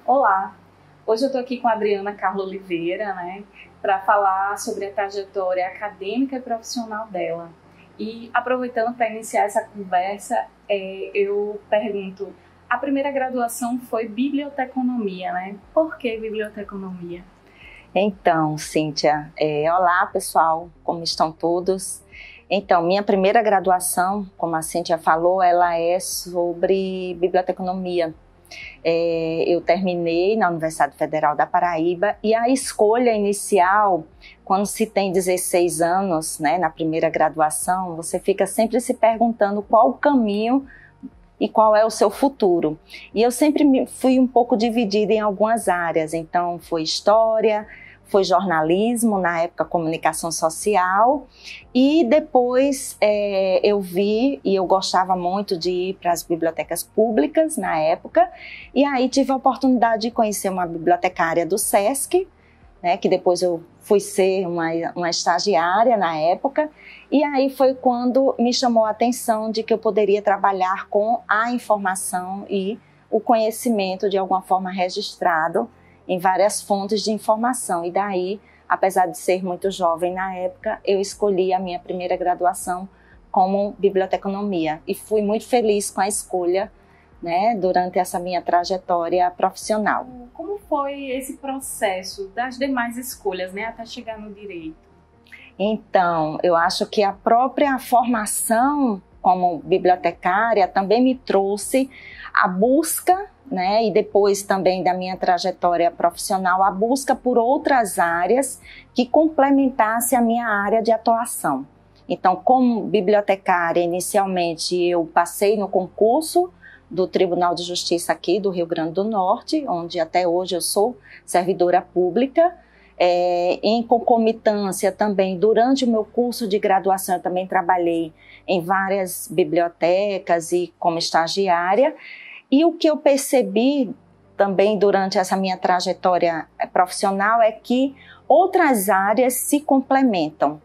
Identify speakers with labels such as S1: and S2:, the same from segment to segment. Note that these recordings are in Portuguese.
S1: Olá, hoje eu estou aqui com a Adriana Carla Oliveira, para falar sobre a trajetória acadêmica e profissional dela. E aproveitando para iniciar essa conversa, eu pergunto, a primeira graduação foi biblioteconomia, né? Por que biblioteconomia?
S2: Então, Cíntia, olá pessoal, como estão todos? Então, minha primeira graduação, como a Cíntia falou, ela é sobre biblioteconomia. Eu terminei na Universidade Federal da Paraíba e a escolha inicial, quando se tem 16 anos, né, na primeira graduação, você fica sempre se perguntando qual o caminho e qual é o seu futuro. E eu sempre fui um pouco dividida em algumas áreas, então foi história, foi jornalismo, na época comunicação social, e depois eu vi e eu gostava muito de ir para as bibliotecas públicas na época, e aí tive a oportunidade de conhecer uma bibliotecária do SESC, né, que depois eu fui ser uma estagiária na época, e aí foi quando me chamou a atenção de que eu poderia trabalhar com a informação e o conhecimento de alguma forma registrado em várias fontes de informação. E daí, apesar de ser muito jovem na época, eu escolhi a minha primeira graduação como biblioteconomia. E fui muito feliz com a escolha, né, durante essa minha trajetória profissional.
S1: Como foi esse processo das demais escolhas, né, até chegar no direito?
S2: Então, eu acho que a própria formação como bibliotecária também me trouxe a busca, né, e depois também da minha trajetória profissional, a busca por outras áreas que complementassem a minha área de atuação. Então, como bibliotecária, inicialmente eu passei no concurso do Tribunal de Justiça aqui do Rio Grande do Norte, onde até hoje eu sou servidora pública. Em concomitância também, durante o meu curso de graduação, eu também trabalhei em várias bibliotecas e como estagiária. E o que eu percebi também durante essa minha trajetória profissional é que outras áreas se complementam.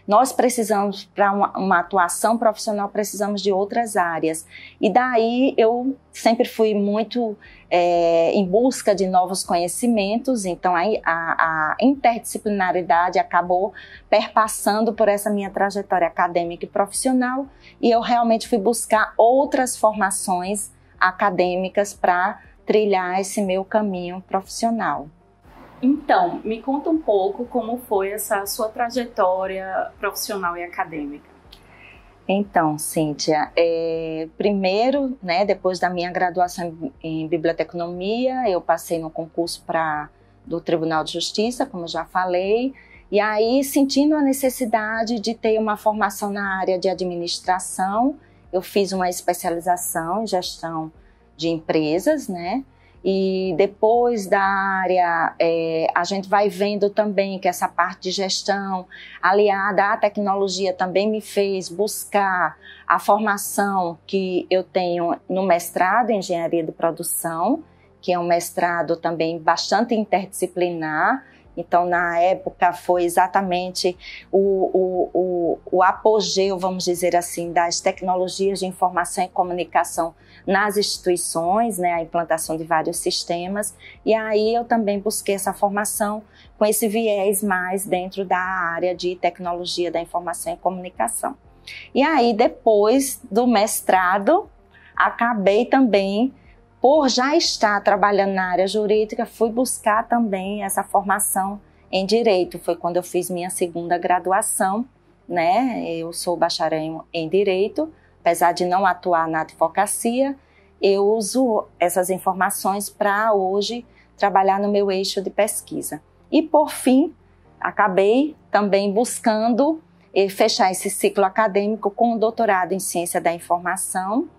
S2: Nós precisamos, para uma atuação profissional, precisamos de outras áreas. E daí eu sempre fui muito em busca de novos conhecimentos, então a interdisciplinaridade acabou perpassando por essa minha trajetória acadêmica e profissional, e eu realmente fui buscar outras formações acadêmicas para trilhar esse meu caminho profissional.
S1: Então, me conta um pouco como foi essa sua trajetória profissional e acadêmica.
S2: Então, Cíntia, primeiro, né, depois da minha graduação em biblioteconomia, eu passei no concurso do Tribunal de Justiça, como já falei, e aí, sentindo a necessidade de ter uma formação na área de administração, eu fiz uma especialização em gestão de empresas, né? E depois da área, a gente vai vendo também que essa parte de gestão aliada à tecnologia também me fez buscar a formação que eu tenho no mestrado em Engenharia de Produção, que é um mestrado também bastante interdisciplinar. Então, na época, foi exatamente o apogeu, vamos dizer assim, das tecnologias de informação e comunicação nas instituições, né, a implantação de vários sistemas. E aí eu também busquei essa formação com esse viés mais dentro da área de tecnologia da informação e comunicação. E aí, depois do mestrado, acabei também, por já estar trabalhando na área jurídica, fui buscar também essa formação em Direito. Foi quando eu fiz minha segunda graduação, né? Eu sou bacharel em Direito, apesar de não atuar na advocacia, eu uso essas informações para hoje trabalhar no meu eixo de pesquisa. E por fim, acabei também buscando fechar esse ciclo acadêmico com um doutorado em Ciência da Informação.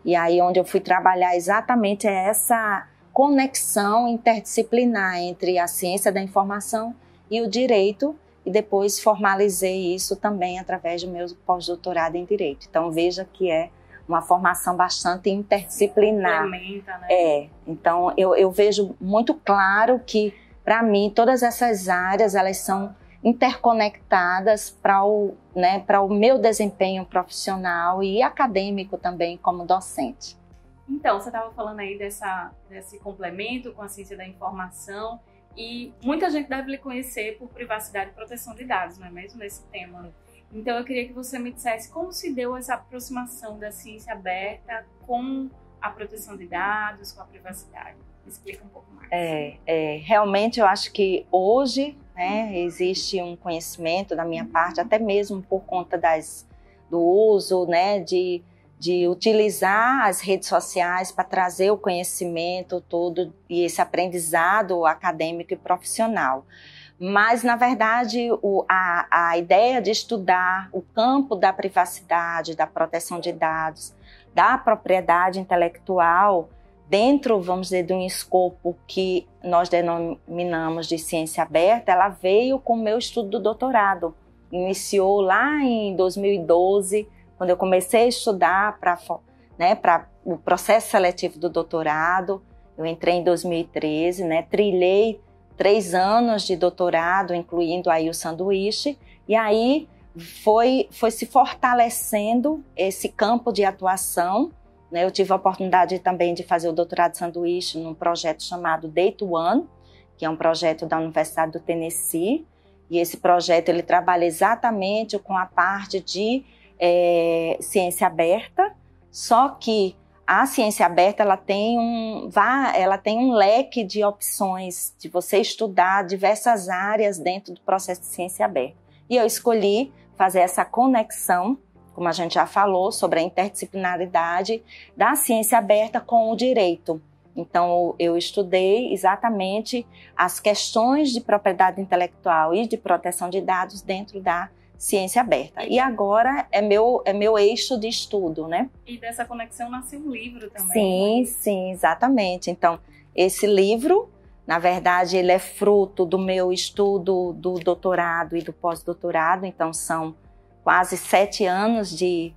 S2: E aí onde eu fui trabalhar exatamente essa conexão interdisciplinar entre a ciência da informação e o direito, e depois formalizei isso também através do meu pós-doutorado em Direito. Então veja que é uma formação bastante interdisciplinar.
S1: Complementa, né?
S2: Então eu vejo muito claro que, para mim, todas essas áreas elas são interconectadas para o meu desempenho profissional e acadêmico também como docente.
S1: Então, você estava falando aí desse complemento com a ciência da informação, e muita gente deve lhe conhecer por privacidade e proteção de dados, não é mesmo, nesse tema? Então, eu queria que você me dissesse como se deu essa aproximação da ciência aberta com a proteção de dados, com a privacidade. Me explica um pouco mais.
S2: Realmente eu acho que hoje, né, existe um conhecimento da minha parte, até mesmo por conta do uso, né, de utilizar as redes sociais para trazer o conhecimento todo e esse aprendizado acadêmico e profissional. Mas, na verdade, a ideia de estudar o campo da privacidade, da proteção de dados, da propriedade intelectual, dentro, vamos dizer, de um escopo que nós denominamos de ciência aberta, ela veio com o meu estudo do doutorado. Iniciou lá em 2012, quando eu comecei a estudar para o processo seletivo do doutorado. Eu entrei em 2013, né, trilhei 3 anos de doutorado, incluindo aí o sanduíche, e aí foi se fortalecendo esse campo de atuação, né? Eu tive a oportunidade também de fazer o doutorado de sanduíche num projeto chamado Day to One, que é um projeto da Universidade do Tennessee, e esse projeto ele trabalha exatamente com a parte de ciência aberta, só que a ciência aberta ela tem um leque de opções de você estudar diversas áreas dentro do processo de ciência aberta. E eu escolhi fazer essa conexão, como a gente já falou, sobre a interdisciplinaridade da ciência aberta com o direito. Então, eu estudei exatamente as questões de propriedade intelectual e de proteção de dados dentro da ciência aberta. E agora é meu eixo de estudo, né?
S1: E dessa conexão nasceu um livro também.
S2: Sim, exatamente. Então, esse livro, na verdade, ele é fruto do meu estudo do doutorado e do pós-doutorado. Então, são quase 7 anos de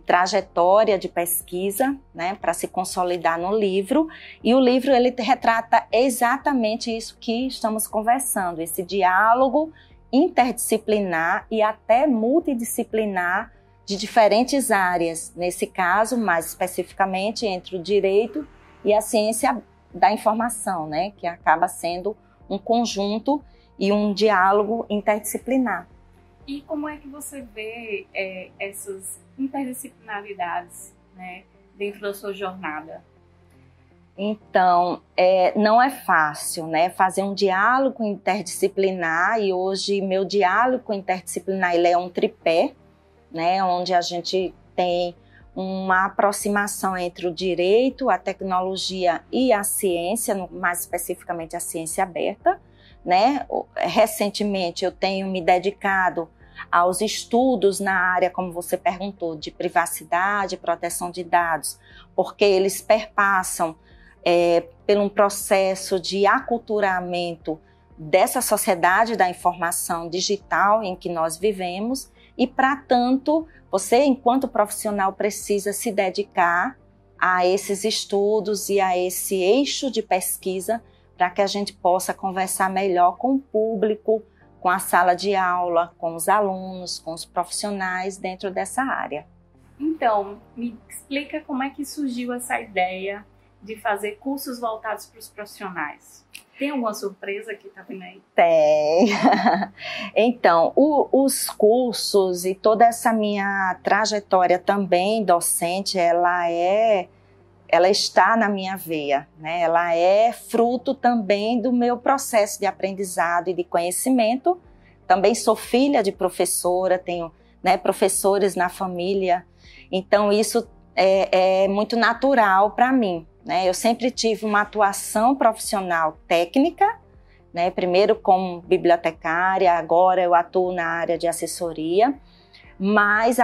S2: trajetória de pesquisa, né, para se consolidar no livro. E o livro, ele retrata exatamente isso que estamos conversando, esse diálogo interdisciplinar e até multidisciplinar de diferentes áreas, nesse caso, mais especificamente entre o direito e a ciência da informação, né, que acaba sendo um conjunto e um diálogo interdisciplinar.
S1: E como é que você vê essas interdisciplinaridades, né, dentro da sua jornada?
S2: Então, não é fácil, né, fazer um diálogo interdisciplinar, e hoje meu diálogo interdisciplinar ele é um tripé, né, onde a gente tem uma aproximação entre o direito, a tecnologia e a ciência, mais especificamente a ciência aberta, né. Recentemente eu tenho me dedicado aos estudos na área, como você perguntou, de privacidade, proteção de dados, porque eles perpassam por um processo de aculturamento dessa sociedade da informação digital em que nós vivemos, e, para tanto, você, enquanto profissional, precisa se dedicar a esses estudos e a esse eixo de pesquisa para que a gente possa conversar melhor com o público, com a sala de aula, com os alunos, com os profissionais dentro dessa área.
S1: Então, me explica como é que surgiu essa ideia de fazer cursos voltados para os profissionais. Tem alguma surpresa que está vindo aí?
S2: Tem. Então, os cursos e toda essa minha trajetória também docente, ela está na minha veia, né? Ela é fruto também do meu processo de aprendizado e de conhecimento. Também sou filha de professora, tenho, né, professores na família, então isso é muito natural para mim, né? Eu sempre tive uma atuação profissional técnica, né? Primeiro como bibliotecária, agora eu atuo na área de assessoria, mas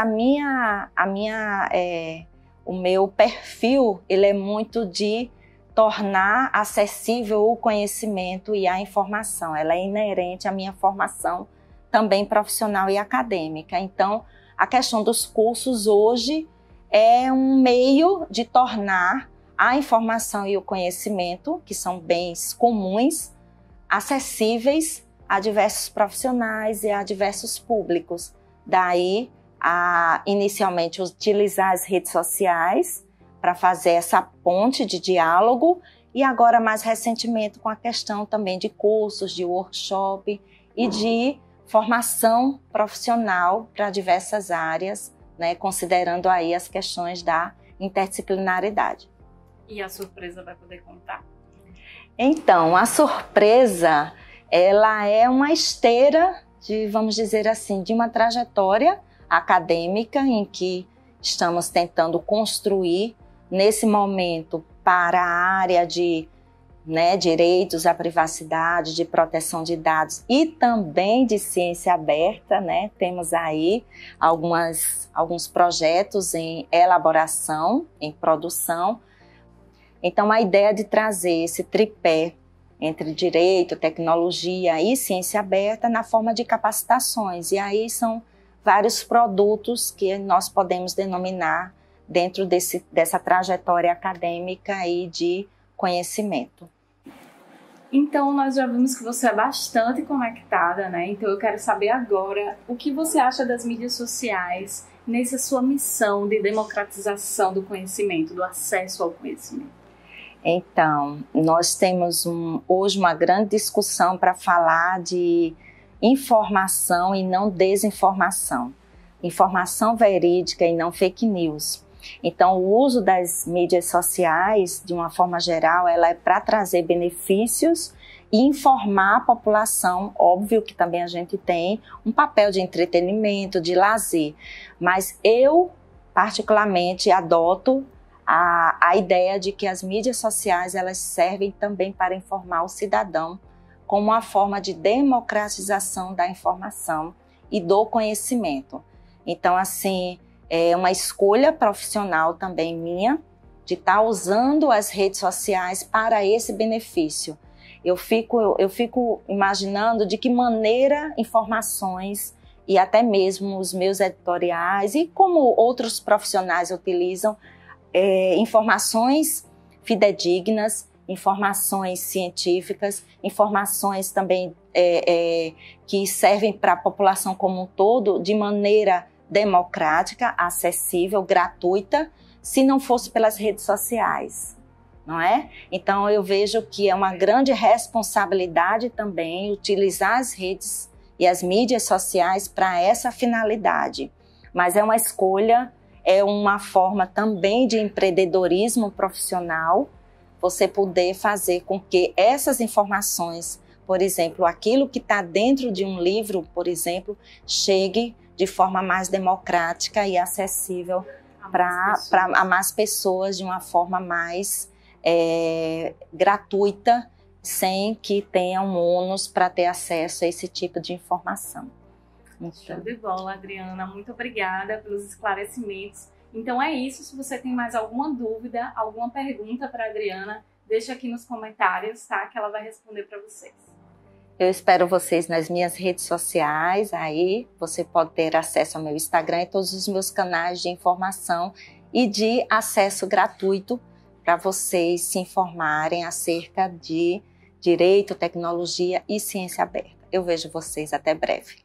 S2: o meu perfil ele é muito de tornar acessível o conhecimento e a informação. Ela é inerente à minha formação também profissional e acadêmica. Então, a questão dos cursos hoje é um meio de tornar a informação e o conhecimento, que são bens comuns, acessíveis a diversos profissionais e a diversos públicos. Daí, inicialmente, utilizar as redes sociais para fazer essa ponte de diálogo e agora mais recentemente com a questão também de cursos, de workshop e de formação profissional para diversas áreas, né, considerando aí as questões da interdisciplinaridade.
S1: E a surpresa vai poder contar?
S2: Então, a surpresa, ela é uma esteira de, vamos dizer assim, de uma trajetória acadêmica em que estamos tentando construir nesse momento para a área de direitos à privacidade, de proteção de dados e também de ciência aberta, né? Temos aí alguns projetos em elaboração, em produção. Então, a ideia de trazer esse tripé entre direito, tecnologia e ciência aberta na forma de capacitações. E aí são vários produtos que nós podemos denominar dentro dessa trajetória acadêmica e de conhecimento.
S1: Então, nós já vimos que você é bastante conectada, né? Então, eu quero saber agora o que você acha das mídias sociais nessa sua missão de democratização do conhecimento, do acesso ao conhecimento.
S2: Então, nós temos hoje uma grande discussão para falar de informação e não desinformação, informação verídica e não fake news. Então, o uso das mídias sociais, de uma forma geral, ela é para trazer benefícios e informar a população. Óbvio que também a gente tem um papel de entretenimento, de lazer, mas eu, particularmente, adoto a ideia de que as mídias sociais elas servem também para informar o cidadão como uma forma de democratização da informação e do conhecimento. Então, assim, é uma escolha profissional também minha de estar usando as redes sociais para esse benefício. Eu fico imaginando de que maneira informações e até mesmo os meus editoriais e como outros profissionais utilizam informações fidedignas, informações científicas, informações também que servem para a população como um todo de maneira democrática, acessível, gratuita, se não fosse pelas redes sociais, não é? Então eu vejo que é uma grande responsabilidade também utilizar as redes e as mídias sociais para essa finalidade, mas é uma escolha, é uma forma também de empreendedorismo profissional, você poder fazer com que essas informações, por exemplo, aquilo que está dentro de um livro, por exemplo, chegue de forma mais democrática e acessível para mais pessoas de uma forma mais gratuita, sem que tenham um ônus para ter acesso a esse tipo de informação.
S1: Show de bola, Adriana. Muito obrigada pelos esclarecimentos. Então é isso. Se você tem mais alguma dúvida, alguma pergunta para a Adriana, deixa aqui nos comentários, tá? Que ela vai responder para vocês.
S2: Eu espero vocês nas minhas redes sociais. Aí você pode ter acesso ao meu Instagram e todos os meus canais de informação e de acesso gratuito para vocês se informarem acerca de direito, tecnologia e ciência aberta. Eu vejo vocês até breve.